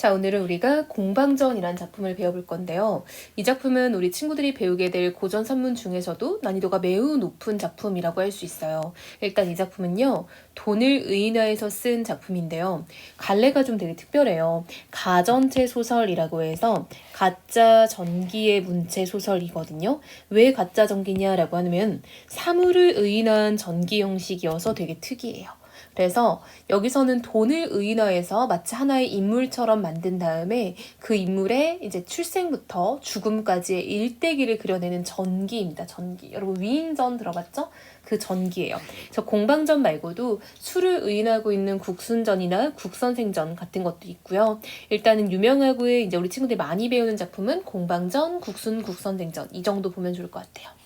자, 오늘은 우리가 공방전이라는 작품을 배워볼 건데요. 이 작품은 우리 친구들이 배우게 될 고전 산문 중에서도 난이도가 매우 높은 작품이라고 할 수 있어요. 일단 이 작품은요, 돈을 의인화해서 쓴 작품인데요. 갈래가 좀 되게 특별해요. 가전체 소설이라고 해서 가짜 전기의 문체 소설이거든요. 왜 가짜 전기냐라고 하면 사물을 의인화한 전기 형식이어서 되게 특이해요. 그래서 여기서는 돈을 의인화해서 마치 하나의 인물처럼 만든 다음에 그 인물의 이제 출생부터 죽음까지의 일대기를 그려내는 전기입니다. 전기. 여러분 위인전 들어봤죠? 그 전기예요. 그래서 공방전 말고도 수를 의인하고 있는 국순전이나 국선생전 같은 것도 있고요. 일단은 유명하고 이제 우리 친구들이 많이 배우는 작품은 공방전, 국순, 국선생전 이 정도 보면 좋을 것 같아요.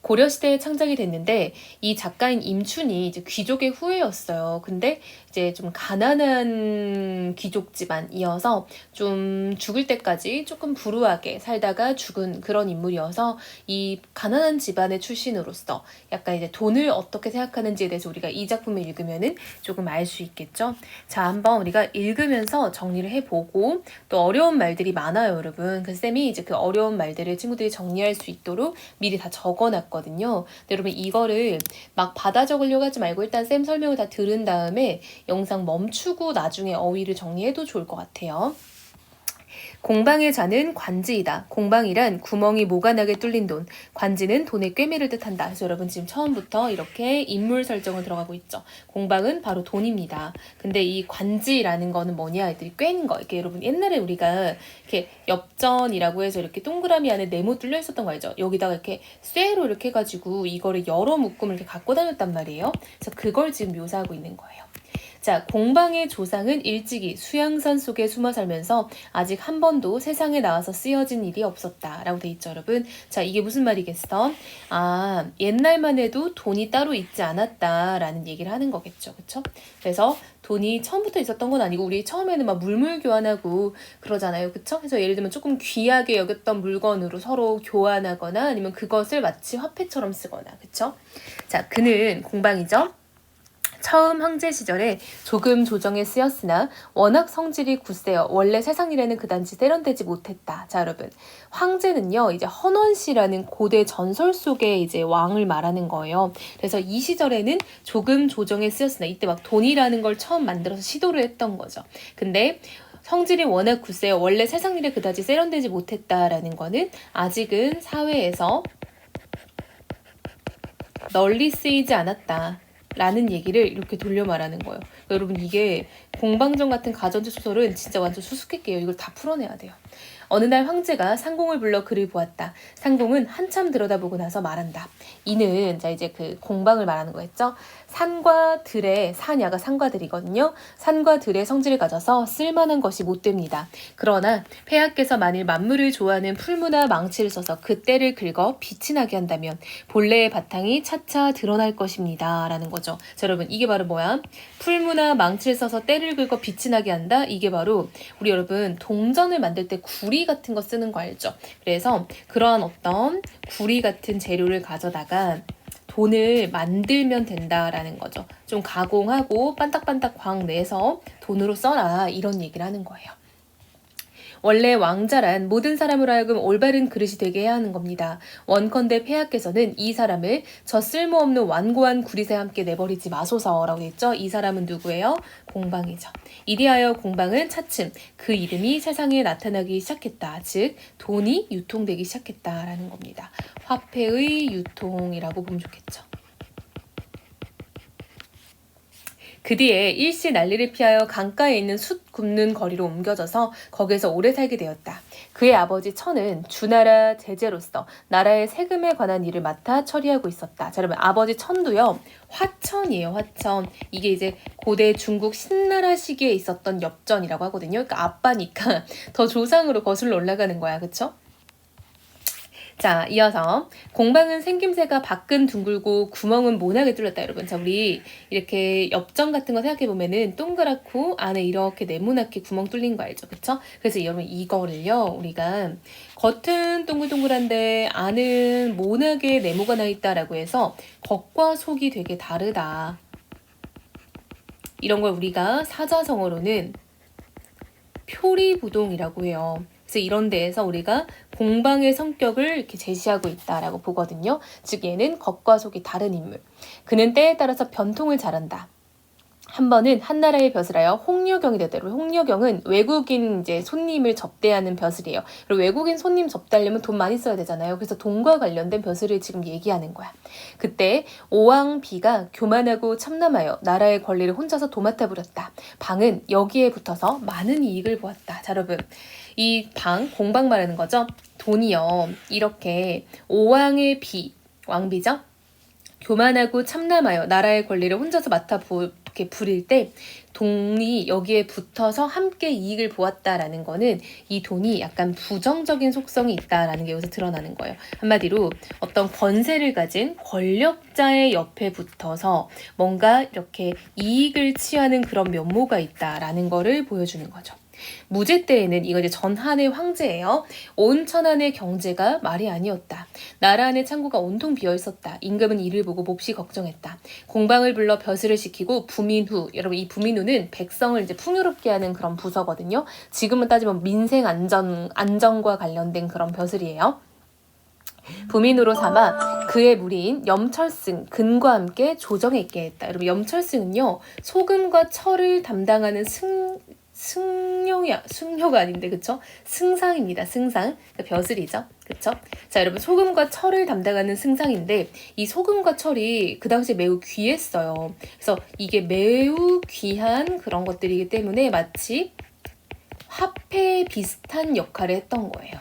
고려시대에 창작이 됐는데 이 작가인 임춘이 이제 귀족의 후예였어요. 근데 이제 좀 가난한 귀족 집안이어서 좀 죽을 때까지 조금 불우하게 살다가 죽은 그런 인물이어서 이 가난한 집안의 출신으로서 약간 이제 돈을 어떻게 생각하는지에 대해서 우리가 이 작품을 읽으면은 조금 알 수 있겠죠. 자, 한번 우리가 읽으면서 정리를 해보고 또 어려운 말들이 많아요, 여러분. 그 쌤이 이제 그 어려운 말들을 친구들이 정리할 수 있도록 미리 다 적어놨거든요. 근데 여러분 이거를 막 받아 적으려고 하지 말고 일단 쌤 설명을 다 들은 다음에 영상 멈추고 나중에 어휘를 정리해도 좋을 것 같아요. 공방의 자는 관지이다. 공방이란 구멍이 모가나게 뚫린 돈, 관지는 돈의 꿰매를 뜻한다. 그래서 여러분 지금 처음부터 이렇게 인물 설정을 들어가고 있죠. 공방은 바로 돈입니다. 근데 이 관지라는 거는 뭐냐? 애들이 꿰는 거. 이렇게 여러분 옛날에 우리가 이렇게 엽전이라고 해서 이렇게 동그라미 안에 네모 뚫려 있었던 거 알죠? 여기다가 이렇게 쇠로 이렇게 해가지고 이거를 여러 묶음을 이렇게 갖고 다녔단 말이에요. 그래서 그걸 지금 묘사하고 있는 거예요. 자, 공방의 조상은 일찍이 수양산 속에 숨어 살면서 아직 한 번도 세상에 나와서 쓰여진 일이 없었다라고 돼 있죠, 여러분. 자, 이게 무슨 말이겠어? 아, 옛날만 해도 돈이 따로 있지 않았다라는 얘기를 하는 거겠죠, 그쵸? 그래서 돈이 처음부터 있었던 건 아니고 우리 처음에는 막 물물 교환하고 그러잖아요, 그쵸? 그래서 예를 들면 조금 귀하게 여겼던 물건으로 서로 교환하거나 아니면 그것을 마치 화폐처럼 쓰거나, 그쵸? 자, 그는 공방이죠. 처음 황제 시절에 조금 조정에 쓰였으나 워낙 성질이 굳세어 원래 세상 일에는 그단지 세련되지 못했다. 자, 여러분. 황제는요, 이제 헌원씨라는 고대 전설 속의 이제 왕을 말하는 거예요. 그래서 이 시절에는 조금 조정에 쓰였으나 이때 막 돈이라는 걸 처음 만들어서 시도를 했던 거죠. 근데 성질이 워낙 굳세어 원래 세상 일에 그다지 세련되지 못했다라는 거는 아직은 사회에서 널리 쓰이지 않았다. 라는 얘기를 이렇게 돌려 말하는 거예요. 여러분 이게 공방전 같은 가전체 소설은 진짜 완전 수수께끼예요. 이걸 다 풀어내야 돼요. 어느 날 황제가 상공을 불러 그를 보았다. 상공은 한참 들여다보고 나서 말한다. 이는 자 이제 그 공방을 말하는 거였죠. 산과 들의 산야가 산과 들이거든요. 산과 들의 성질을 가져서 쓸만한 것이 못 됩니다. 그러나 폐하께서 만일 만물을 좋아하는 풀무나 망치를 써서 그 때를 긁어 빛이 나게 한다면 본래의 바탕이 차차 드러날 것입니다. 라는 거죠. 자, 여러분 이게 바로 뭐야? 풀무나 망치를 써서 때를 긁어 빛이 나게 한다? 이게 바로 우리 여러분 동전을 만들 때 구리 같은 거 쓰는 거 알죠? 그래서 그러한 어떤 구리 같은 재료를 가져다가 돈을 만들면 된다라는 거죠. 좀 가공하고 반딱반딱 광 내서 돈으로 써라 이런 얘기를 하는 거예요. 원래 왕자란 모든 사람으로 하여금 올바른 그릇이 되게 해야 하는 겁니다. 원컨대 폐하께서는 이 사람을 저 쓸모없는 완고한 구릿에 함께 내버리지 마소서라고 했죠. 이 사람은 누구예요? 공방이죠. 이리하여 공방은 차츰 그 이름이 세상에 나타나기 시작했다. 즉 돈이 유통되기 시작했다라는 겁니다. 화폐의 유통이라고 보면 좋겠죠. 그 뒤에 일시 난리를 피하여 강가에 있는 숯 굽는 거리로 옮겨져서 거기에서 오래 살게 되었다. 그의 아버지 천은 주나라 제재로서 나라의 세금에 관한 일을 맡아 처리하고 있었다. 자, 여러분 아버지 천도요. 화천이에요. 화천. 이게 이제 고대 중국 신나라 시기에 있었던 엽전이라고 하거든요. 그러니까 아빠니까 더 조상으로 거슬러 올라가는 거야. 그쵸? 자, 이어서 공방은 생김새가 밖은 둥글고 구멍은 모나게 뚫렸다, 여러분. 자, 우리 이렇게 엽전 같은 거 생각해 보면은 동그랗고 안에 이렇게 네모나게 구멍 뚫린 거 알죠, 그쵸? 그래서 여러분 이거를요, 우리가 겉은 동글동글한데 안은 모나게 네모가 나 있다라고 해서 겉과 속이 되게 다르다. 이런 걸 우리가 사자성어로는 표리부동이라고 해요. 그래서 이런 데에서 우리가 공방의 성격을 이렇게 제시하고 있다라고 보거든요. 즉 얘는 겉과 속이 다른 인물. 그는 때에 따라서 변통을 잘한다. 한 번은 한나라의 벼슬하여 홍려경이 되더라. 홍려경은 외국인 이제 손님을 접대하는 벼슬이에요. 그리고 외국인 손님 접대하려면 돈 많이 써야 되잖아요. 그래서 돈과 관련된 벼슬을 지금 얘기하는 거야. 그때 오왕비가 교만하고 참남하여 나라의 권리를 혼자서 도맡아 부렸다. 방은 여기에 붙어서 많은 이익을 보았다. 자, 여러분. 이 방, 공방 말하는 거죠. 돈이요. 이렇게 오왕의 비, 왕비죠. 교만하고 참남하여 나라의 권리를 혼자서 이렇게 부릴 때 돈이 여기에 붙어서 함께 이익을 보았다라는 거는 이 돈이 약간 부정적인 속성이 있다라는 게 여기서 드러나는 거예요. 한마디로 어떤 권세를 가진 권력자의 옆에 붙어서 뭔가 이렇게 이익을 취하는 그런 면모가 있다라는 거를 보여주는 거죠. 무제 때에는 이거 이제 전한의 황제예요. 온 천한의 경제가 말이 아니었다. 나라 안에 창고가 온통 비어 있었다. 임금은 이를 보고 몹시 걱정했다. 공방을 불러 벼슬을 시키고 부민후, 여러분 이 부민후는 백성을 이제 풍요롭게 하는 그런 부서거든요. 지금은 따지면 민생 안정과 관련된 그런 벼슬이에요. 부민으로 삼아 그의 무리인 염철승, 근과 함께 조정에 있게 했다. 여러분 염철승은요 소금과 철을 담당하는 승려가 아닌데 그쵸? 승상입니다. 승상. 그러니까 벼슬이죠. 그쵸? 자, 여러분 소금과 철을 담당하는 승상인데 이 소금과 철이 그 당시에 매우 귀했어요. 그래서 이게 매우 귀한 그런 것들이기 때문에 마치 화폐 비슷한 역할을 했던 거예요.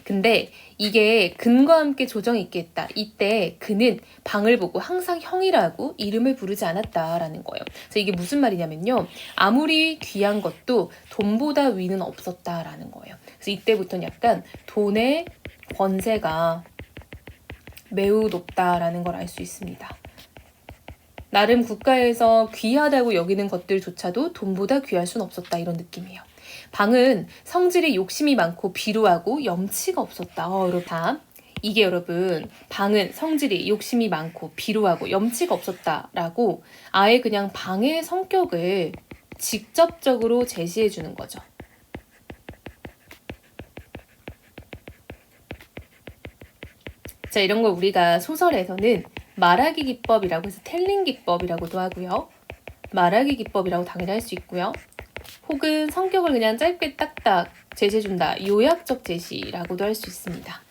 근데 이게 근과 함께 조정이 있게 했다. 이때 그는 방을 보고 항상 형이라고 이름을 부르지 않았다라는 거예요. 그래서 이게 무슨 말이냐면요. 아무리 귀한 것도 돈보다 위는 없었다라는 거예요. 그래서 이때부터는 약간 돈의 권세가 매우 높다라는 걸 알 수 있습니다. 나름 국가에서 귀하다고 여기는 것들조차도 돈보다 귀할 수는 없었다 이런 느낌이에요. 방은 성질이 욕심이 많고 비루하고 염치가 없었다. 여러분 이게 여러분 방은 성질이 욕심이 많고 비루하고 염치가 없었다라고 아예 그냥 방의 성격을 직접적으로 제시해 주는 거죠. 자, 이런 걸 우리가 소설에서는 말하기 기법이라고 해서 텔링 기법이라고도 하고요. 말하기 기법이라고 당연히 할 수 있고요. 혹은 성격을 그냥 짧게 딱딱 제시해준다. 요약적 제시라고도 할 수 있습니다.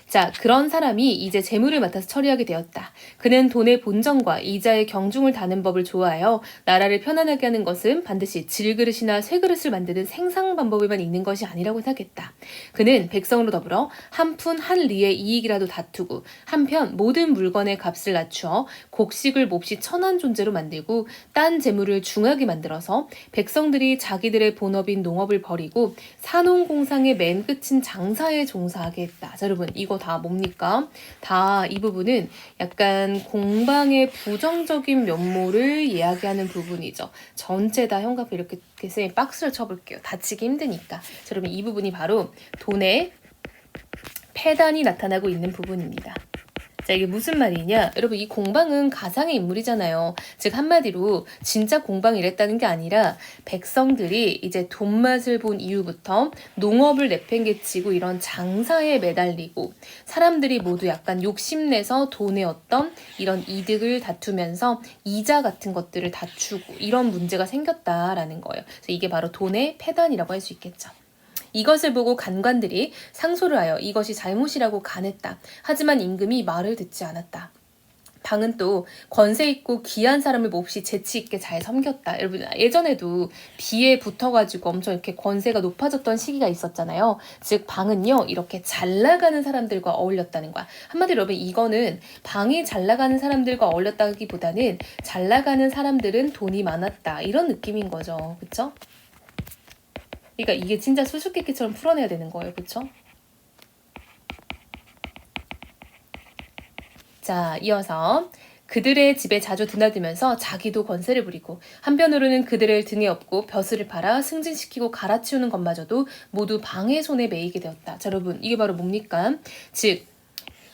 자, 그런 사람이 이제 재물을 맡아서 처리하게 되었다. 그는 돈의 본전과 이자의 경중을 다는 법을 좋아하여 나라를 편안하게 하는 것은 반드시 질그릇이나 쇠그릇을 만드는 생산 방법에만 있는 것이 아니라고 생각했다. 그는 백성으로 더불어 한 푼 한 리의 이익이라도 다투고 한편 모든 물건의 값을 낮추어 곡식을 몹시 천한 존재로 만들고 딴 재물을 중하게 만들어서 백성들이 자기들의 본업인 농업을 버리고 산농공상의 맨 끝인 장사에 종사하게 했다. 자, 여러분 이거 다 뭡니까? 다 이 부분은 약간 공방의 부정적인 면모를 이야기하는 부분이죠. 전체 다 현관표 이렇게 쌤이 박스를 쳐볼게요. 다치기 힘드니까. 자, 여러분 이 부분이 바로 돈의 폐단이 나타나고 있는 부분입니다. 자, 이게 무슨 말이냐? 여러분 이 공방은 가상의 인물이잖아요. 즉 한마디로 진짜 공방이 이랬다는 게 아니라 백성들이 이제 돈맛을 본 이후부터 농업을 내팽개치고 이런 장사에 매달리고 사람들이 모두 약간 욕심내서 돈의 어떤 이런 이득을 다투면서 이자 같은 것들을 다투고 이런 문제가 생겼다라는 거예요. 그래서 이게 바로 돈의 폐단이라고 할 수 있겠죠. 이것을 보고 간관들이 상소를 하여 이것이 잘못이라고 간했다. 하지만 임금이 말을 듣지 않았다. 방은 또 권세 있고 귀한 사람을 몹시 재치 있게 잘 섬겼다. 여러분 예전에도 비에 붙어가지고 엄청 이렇게 권세가 높아졌던 시기가 있었잖아요. 즉 방은요 이렇게 잘 나가는 사람들과 어울렸다는 거야. 한마디로 여러분 이거는 방이 잘 나가는 사람들과 어울렸다기보다는 잘 나가는 사람들은 돈이 많았다 이런 느낌인 거죠. 그쵸? 그러니까 이게 진짜 수수께끼처럼 풀어내야 되는 거예요. 그쵸? 자, 이어서 그들의 집에 자주 드나들면서 자기도 권세를 부리고 한편으로는 그들을 등에 업고 벼슬을 팔아 승진시키고 갈아치우는 것마저도 모두 방의 손에 매이게 되었다. 자, 여러분 이게 바로 뭡니까? 즉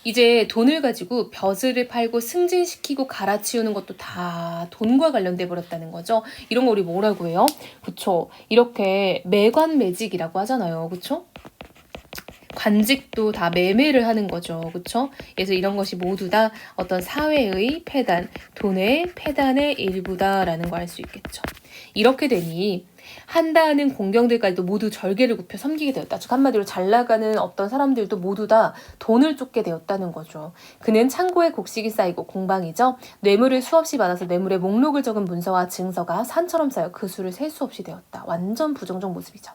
이제 돈을 가지고 벼슬을 팔고 승진시키고 갈아치우는 것도 다 돈과 관련돼 버렸다는 거죠. 이런 거 우리 뭐라고 해요? 그쵸? 이렇게 매관매직이라고 하잖아요. 그쵸? 관직도 다 매매를 하는 거죠. 그쵸? 그래서 이런 것이 모두 다 어떤 사회의 폐단, 돈의 폐단의 일부다라는 걸 알 수 있겠죠. 이렇게 되니 한다는 공경들까지도 모두 절개를 굽혀 섬기게 되었다. 즉 한마디로 잘 나가는 어떤 사람들도 모두 다 돈을 쫓게 되었다는 거죠. 그는 창고에 곡식이 쌓이고 공방이죠. 뇌물을 수없이 받아서 뇌물의 목록을 적은 문서와 증서가 산처럼 쌓여 그 수를 셀 수 없이 되었다. 완전 부정적 모습이죠.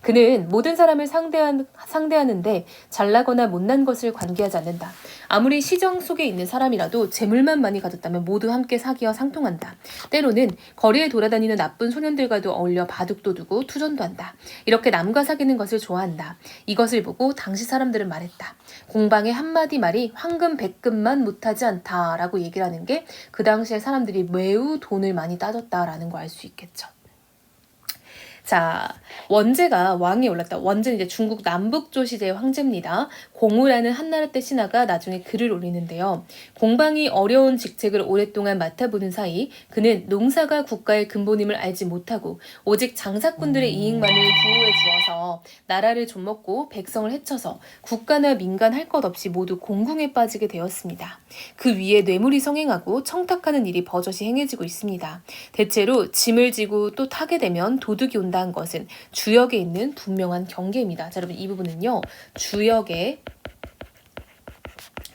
그는 모든 사람을 상대하는데 잘나거나 못난 것을 관계하지 않는다. 아무리 시정 속에 있는 사람이라도 재물만 많이 가졌다면 모두 함께 사귀어 상통한다. 때로는 거리에 돌아다니는 나쁜 소년들과도 어울려 바둑도 두고 투전도 한다. 이렇게 남과 사귀는 것을 좋아한다. 이것을 보고 당시 사람들은 말했다. 공방의 한마디 말이 황금 백금만 못하지 않다라고 얘기를 하는 게 그 당시에 사람들이 매우 돈을 많이 따졌다라는 거 알 수 있겠죠. 자, 원제가 왕에 올랐다. 원제는 이제 중국 남북조 시대의 황제입니다. 공우라는 한나라 때 신하가 나중에 글을 올리는데요. 공방이 어려운 직책을 오랫동안 맡아보는 사이 그는 농사가 국가의 근본임을 알지 못하고 오직 장사꾼들의 이익만을 구호해 주어서 나라를 좀먹고 백성을 해쳐서 국가나 민간 할 것 없이 모두 공궁에 빠지게 되었습니다. 그 위에 뇌물이 성행하고 청탁하는 일이 버젓이 행해지고 있습니다. 대체로 짐을 지고 또 타게 되면 도둑이 온다는 것은 주역에 있는 분명한 경계입니다. 자, 여러분 이 부분은요. 주역의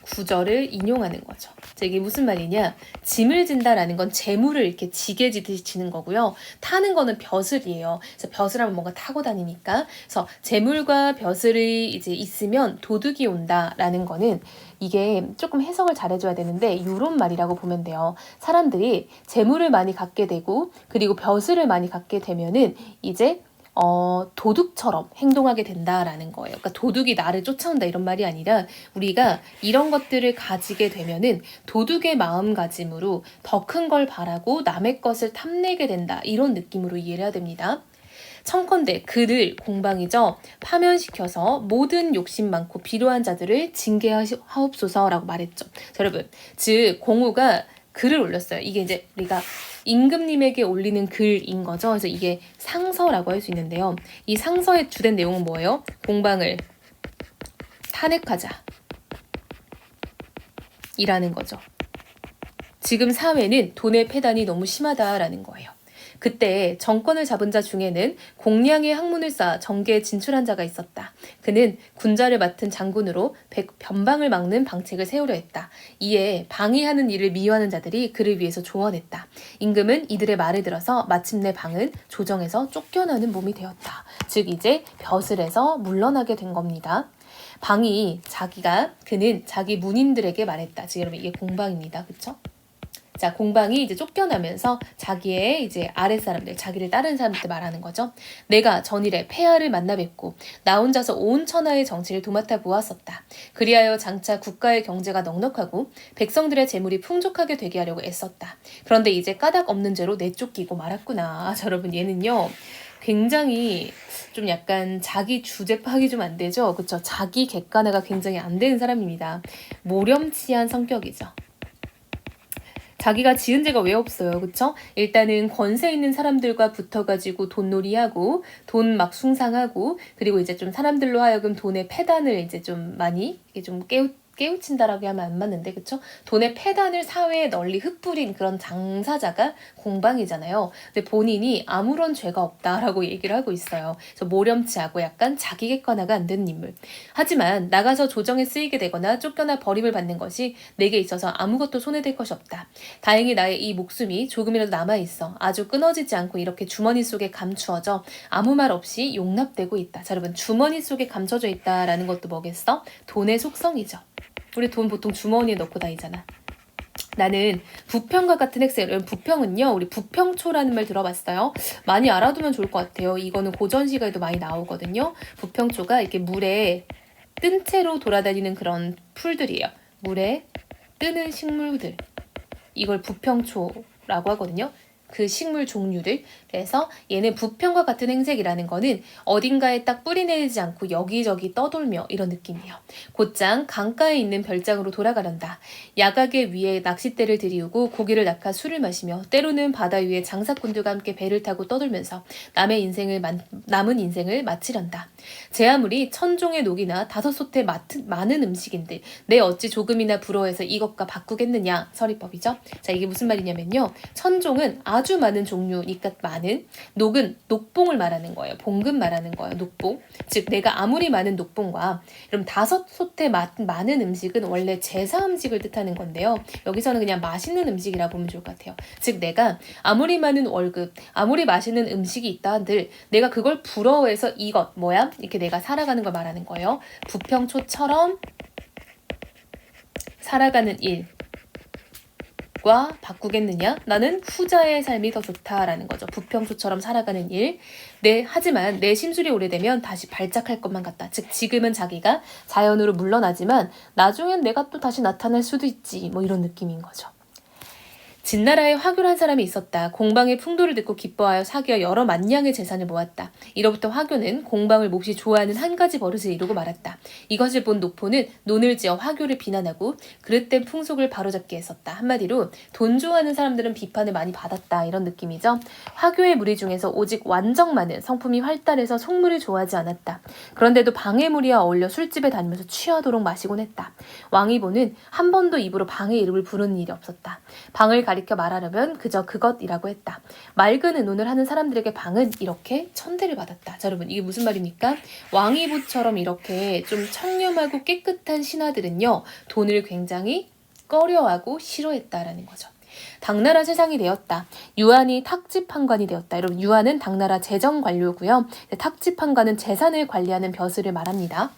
구절을 인용하는 거죠. 자, 이게 무슨 말이냐? 짐을 진다라는 건 재물을 이렇게 지게 지듯이 지는 거고요. 타는 거는 벼슬이에요. 그래서 벼슬하면 뭔가 타고 다니니까. 그래서 재물과 벼슬이 이제 있으면 도둑이 온다라는 거는 이게 조금 해석을 잘해줘야 되는데 이런 말이라고 보면 돼요. 사람들이 재물을 많이 갖게 되고 그리고 벼슬을 많이 갖게 되면은 이제 도둑처럼 행동하게 된다라는 거예요. 그러니까 도둑이 나를 쫓아온다 이런 말이 아니라 우리가 이런 것들을 가지게 되면은 도둑의 마음가짐으로 더 큰 걸 바라고 남의 것을 탐내게 된다 이런 느낌으로 이해를 해야 됩니다. 청컨대 그를 공방이죠. 파면시켜서 모든 욕심 많고 비루한 자들을 징계하옵소서라고 말했죠. 자, 여러분, 즉 공우가 글을 올렸어요. 이게 이제 우리가 임금님에게 올리는 글인 거죠. 그래서 이게 상서라고 할 수 있는데요. 이 상서의 주된 내용은 뭐예요? 공방을 탄핵하자 이라는 거죠. 지금 사회는 돈의 폐단이 너무 심하다라는 거예요. 그때 정권을 잡은 자 중에는 공량의 학문을 쌓아 정계에 진출한 자가 있었다. 그는 군자를 맡은 장군으로 변방을 막는 방책을 세우려 했다. 이에 방해하는 일을 미워하는 자들이 그를 위해서 조언했다. 임금은 이들의 말을 들어서 마침내 방은 조정에서 쫓겨나는 몸이 되었다. 즉 이제 벼슬에서 물러나게 된 겁니다. 그는 자기 문인들에게 말했다. 지금 여러분 이게 공방입니다. 그쵸? 자, 공방이 이제 쫓겨나면서 자기의 이제 아랫사람들, 자기를 따르는 사람들한테 말하는 거죠. 내가 전일에 폐하를 만나 뵙고 나 혼자서 온 천하의 정치를 도맡아 보았었다. 그리하여 장차 국가의 경제가 넉넉하고 백성들의 재물이 풍족하게 되게 하려고 애썼다. 그런데 이제 까닭 없는 죄로 내쫓기고 말았구나. 자, 여러분 얘는요. 굉장히 좀 약간 자기 주제 파악이 좀 안 되죠. 그쵸? 자기 객관화가 굉장히 안 되는 사람입니다. 모렴치한 성격이죠. 자기가 지은 죄가 왜 없어요. 그쵸? 일단은 권세 있는 사람들과 붙어가지고 돈놀이하고 돈 막 숭상하고 그리고 이제 좀 사람들로 하여금 돈의 폐단을 이제 좀 많이 이게 좀 깨우친다라고 하면 안 맞는데 그쵸? 돈의 폐단을 사회에 널리 흩뿌린 그런 장사자가 공방이잖아요. 근데 본인이 아무런 죄가 없다라고 얘기를 하고 있어요. 그래서 모렴치하고 약간 자기 객관화가 안 되는 인물. 하지만 나가서 조정에 쓰이게 되거나 쫓겨나 버림을 받는 것이 내게 있어서 아무것도 손해될 것이 없다. 다행히 나의 이 목숨이 조금이라도 남아있어 아주 끊어지지 않고 이렇게 주머니 속에 감추어져 아무 말 없이 용납되고 있다. 자, 여러분 주머니 속에 감춰져 있다라는 것도 뭐겠어? 돈의 속성이죠. 우리 돈 보통 주머니에 넣고 다니잖아. 나는 부평과 같은 획세. 부평은요. 우리 부평초라는 말 들어봤어요? 많이 알아두면 좋을 것 같아요. 이거는 고전 시가에도 많이 나오거든요. 부평초가 이렇게 물에 뜬 채로 돌아다니는 그런 풀들이에요. 물에 뜨는 식물들. 이걸 부평초라고 하거든요. 그 식물 종류를. 그래서 얘는 부평과 같은 행색이라는 거는 어딘가에 딱 뿌리내리지 않고 여기저기 떠돌며 이런 느낌이에요. 곧장 강가에 있는 별장으로 돌아가란다. 야각의 위에 낚싯대를 들이우고 고기를 낚아 술을 마시며 때로는 바다 위에 장사꾼들과 함께 배를 타고 떠돌면서 남은 인생을 마치란다. 제 아무리 천종의 녹이나 다섯 솥에 많은 음식인들 내 어찌 조금이나 부러워해서 이것과 바꾸겠느냐. 서리법이죠. 자, 이게 무슨 말이냐면요. 천종은 아주 많은 종류니까 많은, 녹은 녹봉을 말하는 거예요. 봉금 말하는 거예요. 녹봉. 즉 내가 아무리 많은 녹봉과 그럼 다섯 솥에 많은 음식은 원래 제사 음식을 뜻하는 건데요. 여기서는 그냥 맛있는 음식이라 보면 좋을 것 같아요. 즉 내가 아무리 많은 월급, 아무리 맛있는 음식이 있다 한들 내가 그걸 부러워해서 이것 뭐야? 이렇게 내가 살아가는 걸 말하는 거예요. 부평초처럼 살아가는 일과 바꾸겠느냐? 나는 후자의 삶이 더 좋다라는 거죠. 부평초처럼 살아가는 일. 하지만 내 심술이 오래되면 다시 발작할 것만 같다. 즉 지금은 자기가 자연으로 물러나지만 나중엔 내가 또 다시 나타날 수도 있지. 뭐 이런 느낌인 거죠. 진나라에 화교란 사람이 있었다. 공방의 풍도를 듣고 기뻐하여 사귀어 여러 만냥의 재산을 모았다. 이로부터 화교는 공방을 몹시 좋아하는 한 가지 버릇을 이루고 말았다. 이것을 본 노포는 논을 지어 화교를 비난하고 그릇된 풍속을 바로잡게 했었다. 한마디로 돈 좋아하는 사람들은 비판을 많이 받았다. 이런 느낌이죠. 화교의 무리 중에서 오직 완정만은 성품이 활달해서 속물을 좋아하지 않았다. 그런데도 방해 무리와 어울려 술집에 다니면서 취하도록 마시곤 했다. 왕이보는 한 번도 입으로 방의 이름을 부르는 일이 없었다. 방을 가리켜 말하려면 그저 그것이라고 했다. 맑은 의논을 하는 사람들에게 방은 이렇게 천대를 받았다. 자, 여러분 이게 무슨 말입니까? 왕이보처럼 이렇게 좀 청렴하고 깨끗한 신하들은요. 돈을 굉장히 꺼려하고 싫어했다라는 거죠. 당나라 세상이 되었다. 유한이 탁지판관이 되었다. 여러분 유한은 당나라 재정관료고요. 탁지판관은 재산을 관리하는 벼슬을 말합니다.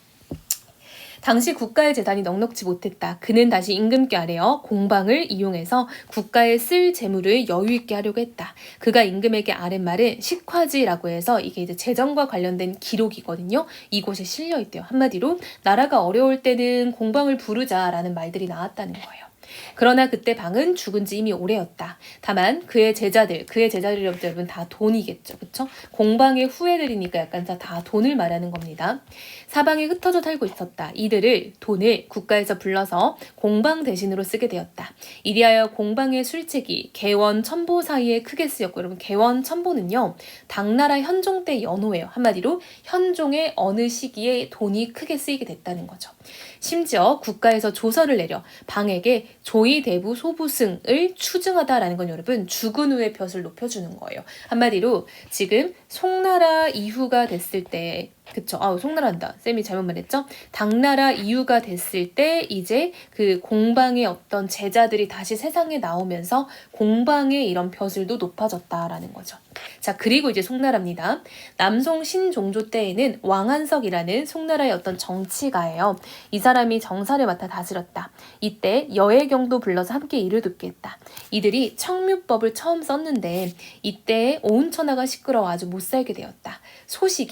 당시 국가의 재단이 넉넉지 못했다. 그는 다시 임금께 아뢰어 공방을 이용해서 국가에 쓸 재물을 여유 있게 하려고 했다. 그가 임금에게 아뢰는 말은 식화지라고 해서 이게 이제 재정과 관련된 기록이거든요. 이곳에 실려 있대요. 한마디로 나라가 어려울 때는 공방을 부르자라는 말들이 나왔다는 거예요. 그러나 그때 방은 죽은 지 이미 오래였다. 다만 그의 제자들이라면 여러분 다 돈이겠죠. 그쵸? 공방의 후예들이니까 약간 다 돈을 말하는 겁니다. 사방에 흩어져 살고 있었다. 이들을 돈을 국가에서 불러서 공방 대신으로 쓰게 되었다. 이리하여 공방의 술책이 개원 천보 사이에 크게 쓰였고 여러분 개원 천보는요. 당나라 현종 때 연호예요. 한마디로 현종의 어느 시기에 돈이 크게 쓰이게 됐다는 거죠. 심지어 국가에서 조서를 내려 방에게 조의대부 소부승을 추증하다라는 건 여러분 죽은 후의 벼슬 높여주는 거예요. 한마디로 지금 송나라 이후가 됐을 때 그쵸? 송나라한다. 쌤이 잘못 말했죠? 당나라 이후가 됐을 때 이제 그 공방의 어떤 제자들이 다시 세상에 나오면서 공방의 이런 벼슬도 높아졌다라는 거죠. 자, 그리고 이제 송나라입니다. 남송 신종조 때에는 왕한석이라는 송나라의 어떤 정치가예요. 이 사람이 정사를 맡아 다스렸다. 이때 여해경도 불러서 함께 일을 돕게 했다. 이들이 청묘법을 처음 썼는데 이때 온 천하가 시끄러워 아주 못 살게 되었다.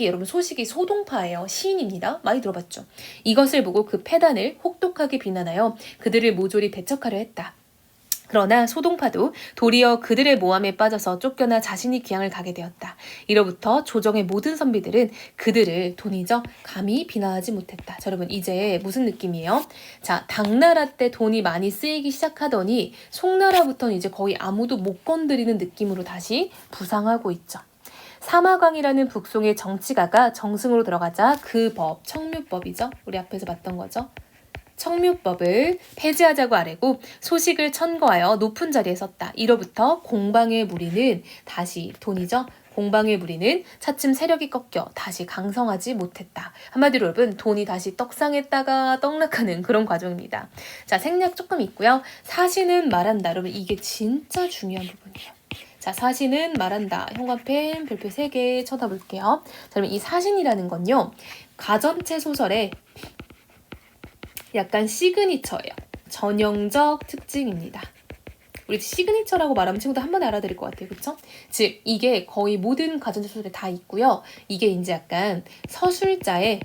여러분 소식이 소동파예요. 시인입니다. 많이 들어봤죠. 이것을 보고 그 패단을 혹독하게 비난하여 그들을 모조리 배척하려 했다. 그러나 소동파도 도리어 그들의 모함에 빠져서 쫓겨나 자신이 기양을 가게 되었다. 이로부터 조정의 모든 선비들은 그들을 돈이죠. 감히 비난하지 못했다. 자, 여러분 이제 무슨 느낌이에요? 자, 당나라 때 돈이 많이 쓰이기 시작하더니 송나라부터는 이제 거의 아무도 못 건드리는 느낌으로 다시 부상하고 있죠. 사마광이라는 북송의 정치가가 정승으로 들어가자 그 법, 청묘법이죠. 우리 앞에서 봤던 거죠. 청묘법을 폐지하자고 아뢰고 소식을 천거하여 높은 자리에 섰다. 이로부터 공방의 무리는 다시 돈이죠. 공방의 무리는 차츰 세력이 꺾여 다시 강성하지 못했다. 한마디로 여러분 돈이 다시 떡상했다가 떡락하는 그런 과정입니다. 자, 생략 조금 있고요. 사시는 말한다. 여러분 이게 진짜 중요한 부분이에요. 자, 사신은 말한다. 형광펜 별표 3개 쳐다볼게요. 자, 그러면 이 사신이라는 건요. 가전체 소설의 약간 시그니처예요. 전형적 특징입니다. 우리 시그니처라고 말하면 친구들 한 번에 알아들을 것 같아요. 그쵸? 즉 이게 거의 모든 가전체 소설에 다 있고요. 이게 이제 약간 서술자의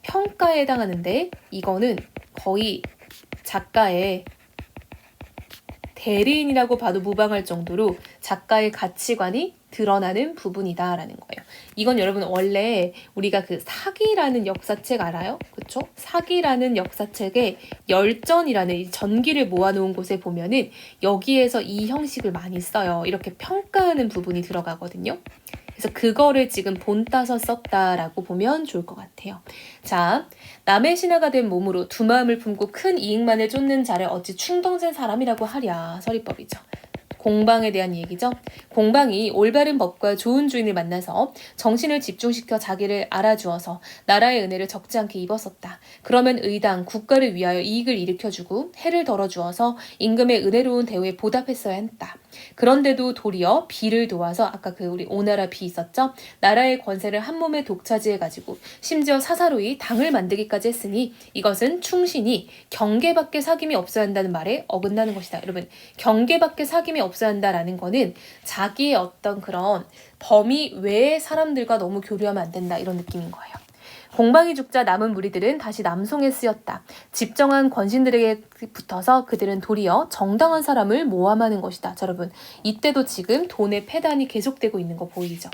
평가에 해당하는데 이거는 거의 작가의 대리인이라고 봐도 무방할 정도로 작가의 가치관이 드러나는 부분이다라는 거예요. 이건 여러분 원래 우리가 그 사기라는 역사책 알아요? 그쵸? 사기라는 역사책에 열전이라는 이 전기를 모아놓은 곳에 보면은 여기에서 이 형식을 많이 써요. 이렇게 평가하는 부분이 들어가거든요. 그래서 그거를 지금 본따서 썼다라고 보면 좋을 것 같아요. 자, 남의 신하가 된 몸으로 두 마음을 품고 큰 이익만을 쫓는 자를 어찌 충동된 사람이라고 하랴. 서리법이죠. 공방에 대한 얘기죠. 공방이 올바른 법과 좋은 주인을 만나서 정신을 집중시켜 자기를 알아주어서 나라의 은혜를 적지 않게 입었었다. 그러면 의당, 국가를 위하여 이익을 일으켜주고 해를 덜어주어서 임금의 은혜로운 대우에 보답했어야 했다. 그런데도 도리어 비를 도와서 아까 그 우리 오나라 비 있었죠? 나라의 권세를 한 몸에 독차지해가지고 심지어 사사로이 당을 만들기까지 했으니 이것은 충신이 경계밖에 사김이 없어야 한다는 말에 어긋나는 것이다. 여러분, 경계밖에 사김이 없어야 한다라는 거는 자기의 어떤 그런 범위 외의 사람들과 너무 교류하면 안 된다 이런 느낌인 거예요. 공방이 죽자 남은 무리들은 다시 남송에 쓰였다. 집정한 권신들에게 붙어서 그들은 도리어 정당한 사람을 모함하는 것이다. 자, 여러분, 이때도 지금 돈의 폐단이 계속되고 있는 거 보이죠?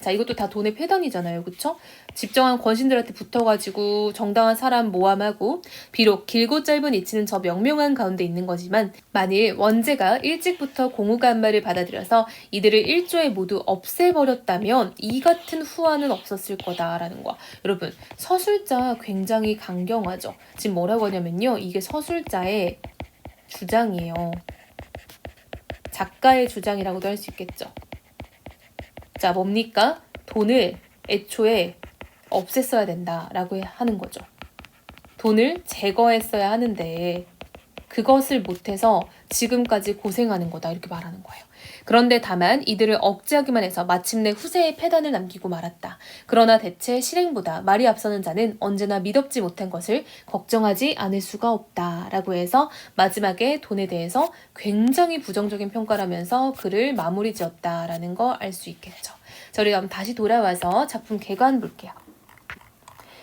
자, 이것도 다 돈의 폐단이잖아요. 그쵸? 집정한 권신들한테 붙어가지고 정당한 사람 모함하고 비록 길고 짧은 이치는 저 명명한 가운데 있는 거지만 만일 원제가 일찍부터 공우가 한 말을 받아들여서 이들을 일조에 모두 없애버렸다면 이 같은 후환은 없었을 거다라는 거야. 여러분, 서술자 굉장히 강경하죠. 지금 뭐라고 하냐면요. 이게 서술자의 주장이에요. 작가의 주장이라고도 할 수 있겠죠. 자, 뭡니까? 돈을 애초에 없앴어야 된다라고 하는 거죠. 돈을 제거했어야 하는데 그것을 못해서 지금까지 고생하는 거다 이렇게 말하는 거예요. 그런데 다만 이들을 억제하기만 해서 마침내 후세의 패단을 남기고 말았다. 그러나 대체 실행보다 말이 앞서는 자는 언제나 미덥지 못한 것을 걱정하지 않을 수가 없다라고 해서 마지막에 돈에 대해서 굉장히 부정적인 평가를 하면서 글을 마무리 지었다라는 거 알 수 있겠죠. 자, 우리 그럼 다시 돌아와서 작품 개관 볼게요.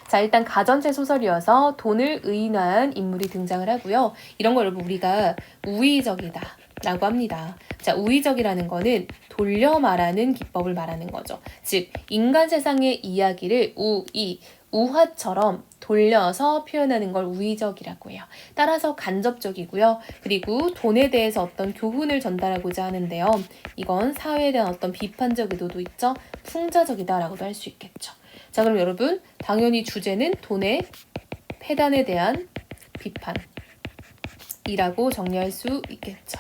자, 일단 가전체 소설이어서 돈을 의인화한 인물이 등장을 하고요. 이런 걸 여러분 우리가 우의적이다 라고 합니다. 자, 우의적이라는 거는 돌려 말하는 기법을 말하는 거죠. 즉, 인간 세상의 이야기를 우화처럼 돌려서 표현하는 걸 우의적이라고 해요. 따라서 간접적이고요. 그리고 돈에 대해서 어떤 교훈을 전달하고자 하는데요. 이건 사회에 대한 어떤 비판적 의도도 있죠. 풍자적이다라고도 할 수 있겠죠. 자, 그럼 여러분, 당연히 주제는 돈의 폐단에 대한 비판이라고 정리할 수 있겠죠.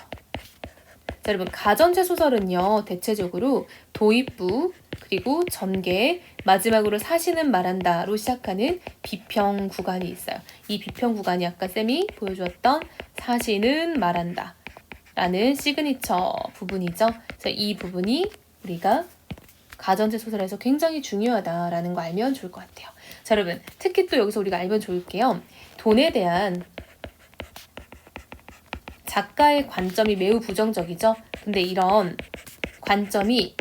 자, 여러분, 가전체 소설은요, 대체적으로 도입부, 그리고 전개, 마지막으로 사시는 말한다로 시작하는 비평 구간이 있어요. 이 비평 구간이 아까 쌤이 보여주었던 사시는 말한다 라는 시그니처 부분이죠. 그래서 이 부분이 우리가 가전체 소설에서 굉장히 중요하다라는 거 알면 좋을 것 같아요. 자, 여러분, 특히 또 여기서 우리가 알면 좋을게요. 돈에 대한 작가의 관점이 매우 부정적이죠. 근데 이런 관점이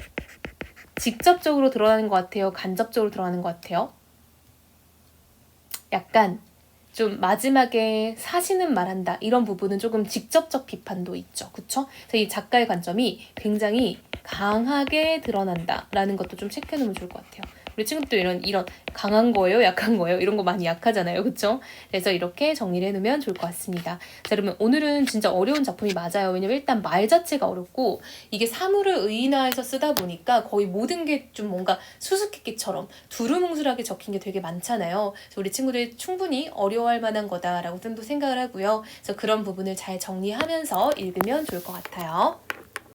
직접적으로 드러나는 것 같아요? 간접적으로 드러나는 것 같아요? 약간 좀 마지막에 사시는 말한다 이런 부분은 조금 직접적 비판도 있죠. 그쵸? 그래서 이 작가의 관점이 굉장히 강하게 드러난다라는 것도 좀 체크해놓으면 좋을 것 같아요. 우리 친구들 이런 강한 거예요? 약한 거예요? 이런 거 많이 약하잖아요. 그쵸? 그래서 이렇게 정리를 해놓으면 좋을 것 같습니다. 자, 여러분, 오늘은 진짜 어려운 작품이 맞아요. 왜냐면 일단 말 자체가 어렵고 이게 사물을 의인화해서 쓰다 보니까 거의 모든 게 좀 뭔가 수수께끼처럼 두루뭉술하게 적힌 게 되게 많잖아요. 그래서 우리 친구들이 충분히 어려워할 만한 거다라고 쌤도 생각을 하고요. 그래서 그런 부분을 잘 정리하면서 읽으면 좋을 것 같아요.